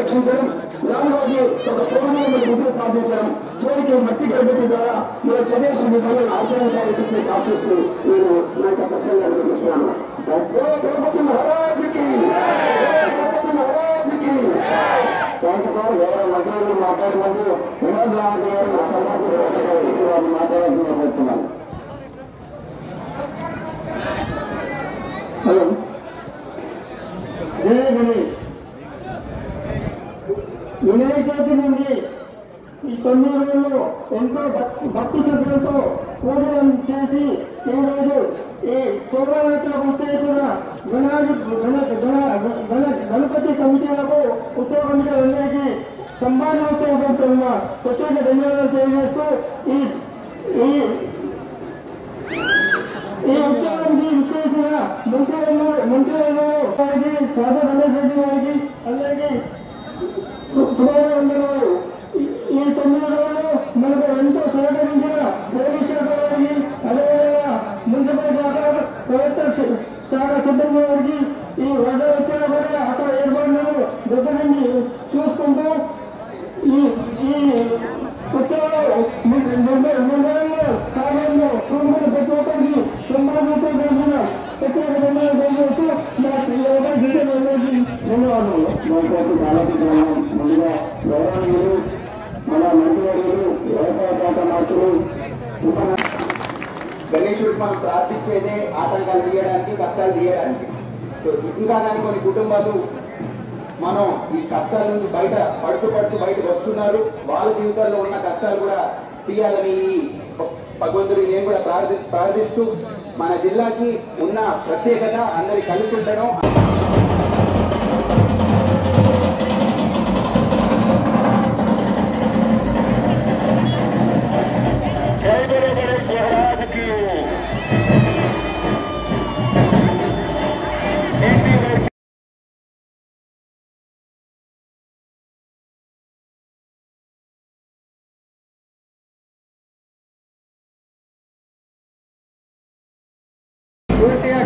రక్షించడం, నాలుగవది ఒక పూర్ణమైన ముందుకు సాధించడం, చివరికి మట్టి గణపతి ద్వారా మీరు స్వదేశీ విధానాన్ని ఆచరించాలని చెప్పి ఆశిస్తూ నేను నా యొక్క ప్రసంగాన్ని ముగిస్తున్నాను. గణపతి మహారాజుకి, గణపతి మహారాజుకి. Thank you sir. వేరే మంత్రులు మాట్లాడినందుకు వినోద్ రావు గారు నా సభకు మాట్లాడాలని కోరుతున్నాను. హలో, జయ గణేష్. వినాయక చవితి నుండి ఈ 9 రోజుల్లో ఎంతో భక్తి శ్రద్ధలతో పూజలు చేసి ఈరోజు ఈ శోభాయాత్ర ఉత్తేజన గణపతి సమితిలకు ఉత్సవ కమిటీలందరికీ సంపాదనోత్సవ ప్రత్యేక ధన్యవాదాలు తెలియజేస్తూ ఈ ఉత్సవానికి ఇచ్చేసిన మంత్రులను వారికి సాధ రమేష్ రెడ్డి గారికి అందరికీ శుభాకాంక్షలు. ఈ 9 రోజులు మనకు ఎంతో సహకరించిన పోలీస్ శాఖ వారికి, అదేవిధంగా మున్సిపల్ శాఖ సిబ్బంది వారికి ఈ వరద వచ్చినా కూడా అక్కడ ఏర్పాట్లను దగ్గర నుంచి చూసుకుంటూ ఈ ఉత్సవాలు మండలంలో కాలంలో చూసుకున్న ప్రతి ఒక్కరికి సంబంధించిన తెలిసిన ప్రత్యేక ధన్యవాదాలు తెలియజేస్తూ ధన్యవాదాలు. ముందుగా గౌరవనీయులు మన మంత్రివర్యులు వ్యవసాయ శాఖ మంత్రులు గణేశుడికి మనం ప్రార్థించేదే ఆటంకాలు తీయడానికి, కష్టాలు తీయడానికి. సో ఇంకా కానీ కొన్ని కుటుంబాలు మనం ఈ కష్టాల నుంచి బయటకు వస్తున్నారు. వాళ్ళ జీవితాల్లో ఉన్న కష్టాలు కూడా తీయాలని భగవంతుడిని నేను కూడా ప్రార్థిస్తూ మన జిల్లాకి ఉన్న ప్రత్యేకత అందరి కలిసి ఉండడం. పూర్తిగా